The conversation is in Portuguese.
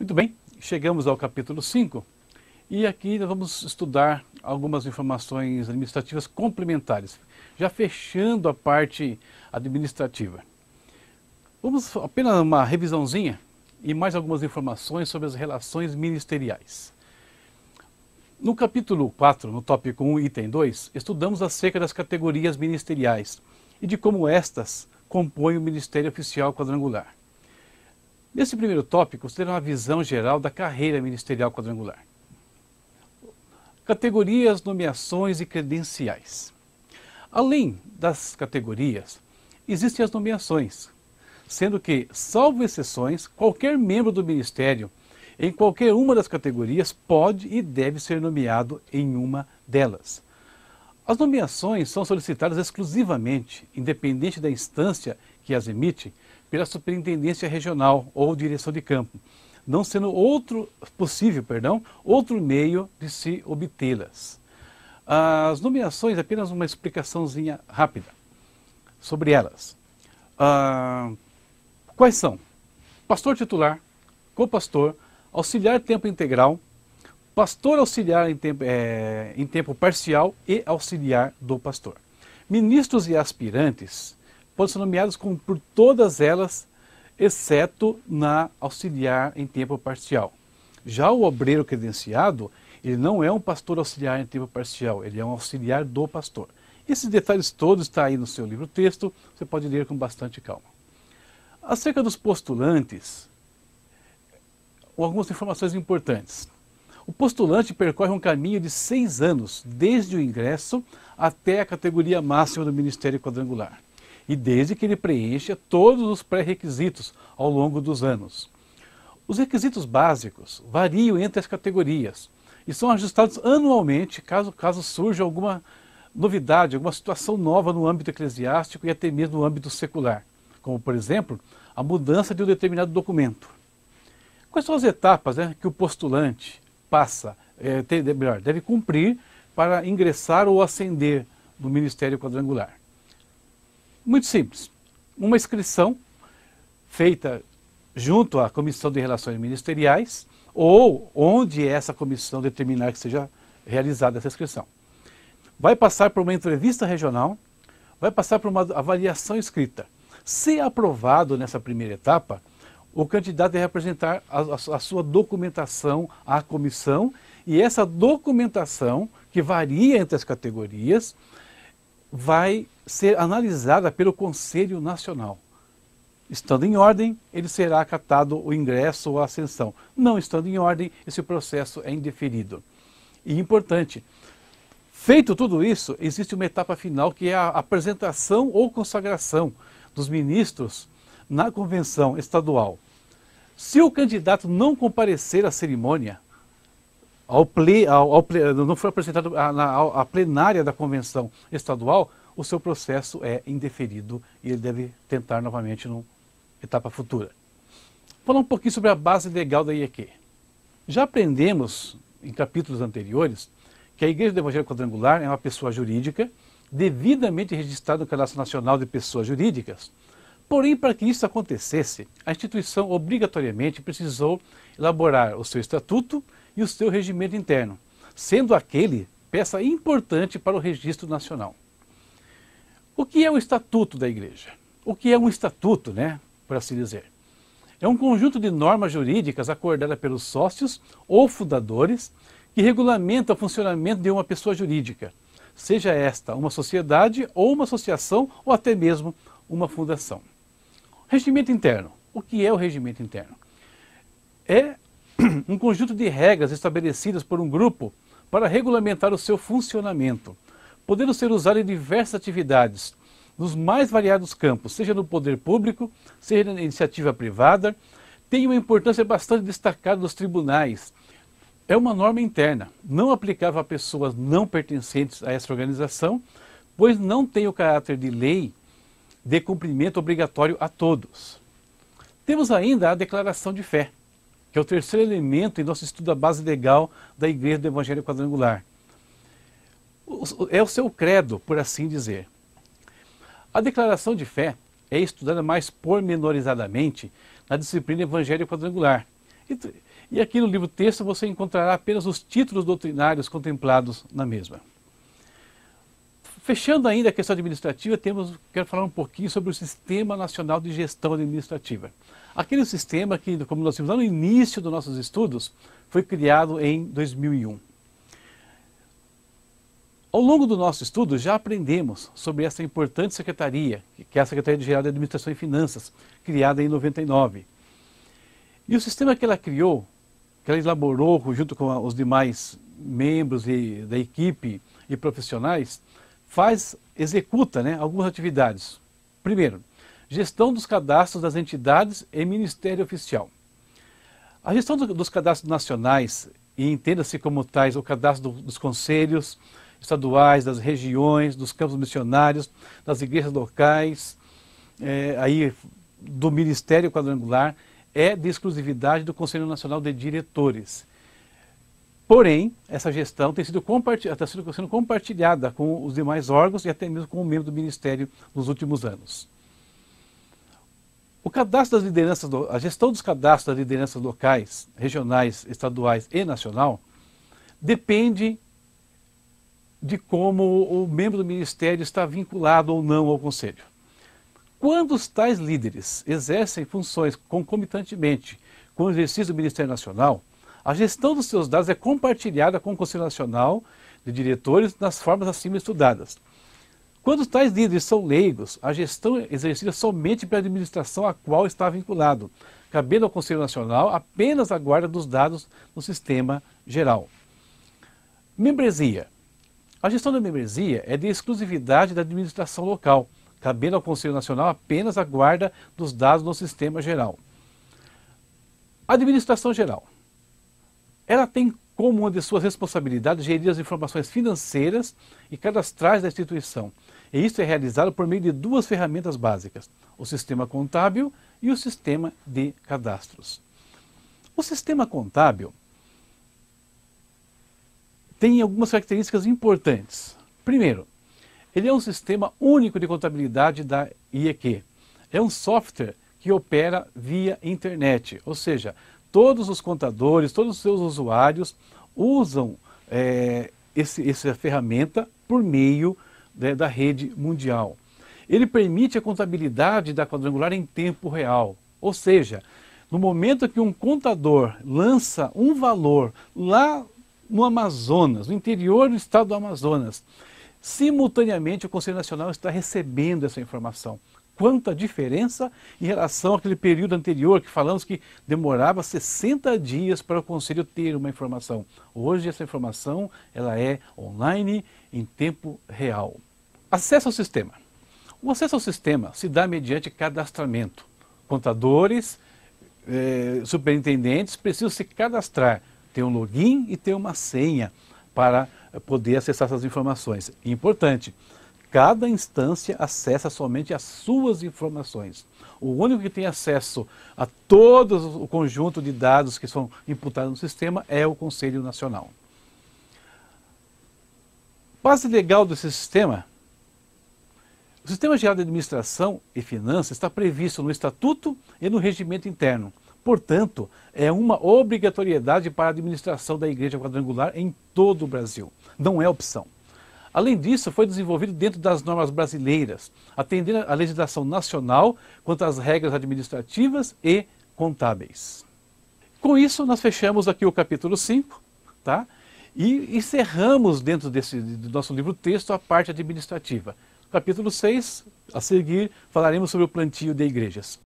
Muito bem, chegamos ao capítulo 5 e aqui nós vamos estudar algumas informações administrativas complementares, já fechando a parte administrativa. Vamos apenas uma revisãozinha e mais algumas informações sobre as relações ministeriais. No capítulo 4, no tópico 1, item 2, estudamos acerca das categorias ministeriais e de como estas compõem o Ministério Oficial Quadrangular. Nesse primeiro tópico, você terá uma visão geral da carreira ministerial quadrangular. Categorias, nomeações e credenciais. Além das categorias, existem as nomeações, sendo que, salvo exceções, qualquer membro do Ministério, em qualquer uma das categorias, pode e deve ser nomeado em uma delas. As nomeações são solicitadas exclusivamente, independente da instância que as emite, pela Superintendência Regional ou Direção de Campo, não sendo outro meio de se obtê-las. As nomeações, apenas uma explicaçãozinha rápida sobre elas. Quais são? Pastor titular, copastor, auxiliar tempo integral, pastor auxiliar em tempo parcial e auxiliar do pastor. Ministros e aspirantes podem ser nomeados por todas elas, exceto na auxiliar em tempo parcial. Já o obreiro credenciado, ele não é um pastor auxiliar em tempo parcial, ele é um auxiliar do pastor. Esses detalhes todos estão aí no seu livro-texto, você pode ler com bastante calma. Acerca dos postulantes, algumas informações importantes. O postulante percorre um caminho de 6 anos, desde o ingresso até a categoria máxima do Ministério Quadrangular, e desde que ele preencha todos os pré-requisitos ao longo dos anos. Os requisitos básicos variam entre as categorias e são ajustados anualmente caso surja alguma novidade, alguma situação nova no âmbito eclesiástico e até mesmo no âmbito secular, como, por exemplo, a mudança de um determinado documento. Quais são as etapas que o postulante deve cumprir para ingressar ou ascender no Ministério Quadrangular? Muito simples. Uma inscrição feita junto à Comissão de Relações Ministeriais ou onde essa comissão determinar que seja realizada essa inscrição. Vai passar por uma entrevista regional, vai passar por uma avaliação escrita. Se aprovado nessa primeira etapa, o candidato deve apresentar a sua documentação à comissão e essa documentação, que varia entre as categorias, vai ser analisada pelo Conselho Nacional. Estando em ordem, ele será acatado o ingresso ou a ascensão. Não estando em ordem, esse processo é indeferido. E importante, feito tudo isso, existe uma etapa final que é a apresentação ou consagração dos ministros na convenção estadual. Se o candidato não comparecer à cerimônia, não for apresentado à plenária da convenção estadual, o seu processo é indeferido e ele deve tentar novamente numa etapa futura. Falar um pouquinho sobre a base legal da IEQ. Já aprendemos em capítulos anteriores que a Igreja do Evangelho Quadrangular é uma pessoa jurídica devidamente registrada no Cadastro Nacional de Pessoas Jurídicas. Porém, para que isso acontecesse, a instituição obrigatoriamente precisou elaborar o seu estatuto e o seu regimento interno, sendo aquele peça importante para o registro nacional. O que é o estatuto da igreja? O que é um estatuto, por assim dizer? É um conjunto de normas jurídicas acordada pelos sócios ou fundadores que regulamenta o funcionamento de uma pessoa jurídica, seja esta uma sociedade ou uma associação ou até mesmo uma fundação. Regimento interno. O que é o regimento interno? É um conjunto de regras estabelecidas por um grupo para regulamentar o seu funcionamento, podendo ser usado em diversas atividades, nos mais variados campos, seja no poder público, seja na iniciativa privada. Tem uma importância bastante destacada nos tribunais. É uma norma interna, não aplicável a pessoas não pertencentes a essa organização, pois não tem o caráter de lei de cumprimento obrigatório a todos. Temos ainda a declaração de fé, que é o terceiro elemento em nosso estudo da base legal da Igreja do Evangelho Quadrangular. É o seu credo, por assim dizer. A declaração de fé é estudada mais pormenorizadamente na disciplina Evangelho Quadrangular E aqui no livro texto você encontrará apenas os títulos doutrinários contemplados na mesma. Fechando ainda a questão administrativa, quero falar um pouquinho sobre o Sistema Nacional de Gestão Administrativa. Aquele sistema que, como nós vimos lá no início dos nossos estudos, foi criado em 2001. Ao longo do nosso estudo, já aprendemos sobre essa importante secretaria, que é a Secretaria-Geral de Administração e Finanças, criada em 99. E o sistema que ela criou, que ela elaborou junto com os demais membros da equipe e profissionais, executa algumas atividades. Primeiro, gestão dos cadastros das entidades e Ministério Oficial. A gestão dos cadastros nacionais, e entenda-se como tais o cadastro dos conselhos estaduais, das regiões, dos campos missionários, das igrejas locais, do Ministério Quadrangular, é de exclusividade do Conselho Nacional de Diretores. Porém, essa gestão está sendo compartilhada com os demais órgãos e até mesmo com o membro do Ministério nos últimos anos. O cadastro das lideranças, a gestão dos cadastros das lideranças locais, regionais, estaduais e nacional depende de como o membro do Ministério está vinculado ou não ao Conselho. Quando os tais líderes exercem funções concomitantemente com o exercício do Ministério Nacional, a gestão dos seus dados é compartilhada com o Conselho Nacional de Diretores nas formas acima estudadas. Quando tais líderes são leigos, a gestão é exercida somente pela administração a qual está vinculado, cabendo ao Conselho Nacional apenas a guarda dos dados no sistema geral. Membresia. A gestão da membresia é de exclusividade da administração local, cabendo ao Conselho Nacional apenas a guarda dos dados no sistema geral. Administração geral. Ela tem como uma de suas responsabilidades gerir as informações financeiras e cadastrais da instituição. E isso é realizado por meio de duas ferramentas básicas, o sistema contábil e o sistema de cadastros. O sistema contábil tem algumas características importantes. Primeiro, ele é um sistema único de contabilidade da IEQ. É um software que opera via internet, ou seja, todos os contadores, todos os seus usuários usam essa ferramenta por meio da rede mundial. Ele permite a contabilidade da quadrangular em tempo real, ou seja, no momento que um contador lança um valor lá no Amazonas, no interior do estado do Amazonas, simultaneamente o Conselho Nacional está recebendo essa informação. Quanta diferença em relação àquele período anterior que falamos que demorava 60 dias para o Conselho ter uma informação. Hoje essa informação ela é online em tempo real. Acesso ao sistema. O acesso ao sistema se dá mediante cadastramento. Contadores, superintendentes precisam se cadastrar, ter um login e ter uma senha para poder acessar essas informações. Importante. Cada instância acessa somente as suas informações. O único que tem acesso a todo o conjunto de dados que são imputados no sistema é o Conselho Nacional. Base legal desse sistema. O Sistema Geral de Administração e Finanças está previsto no Estatuto e no Regimento Interno. Portanto, é uma obrigatoriedade para a administração da Igreja Quadrangular em todo o Brasil. Não é opção. Além disso, foi desenvolvido dentro das normas brasileiras, atendendo à legislação nacional quanto às regras administrativas e contábeis. Com isso, nós fechamos aqui o capítulo 5, tá? E encerramos dentro do nosso livro-texto a parte administrativa. Capítulo 6, a seguir, falaremos sobre o plantio de igrejas.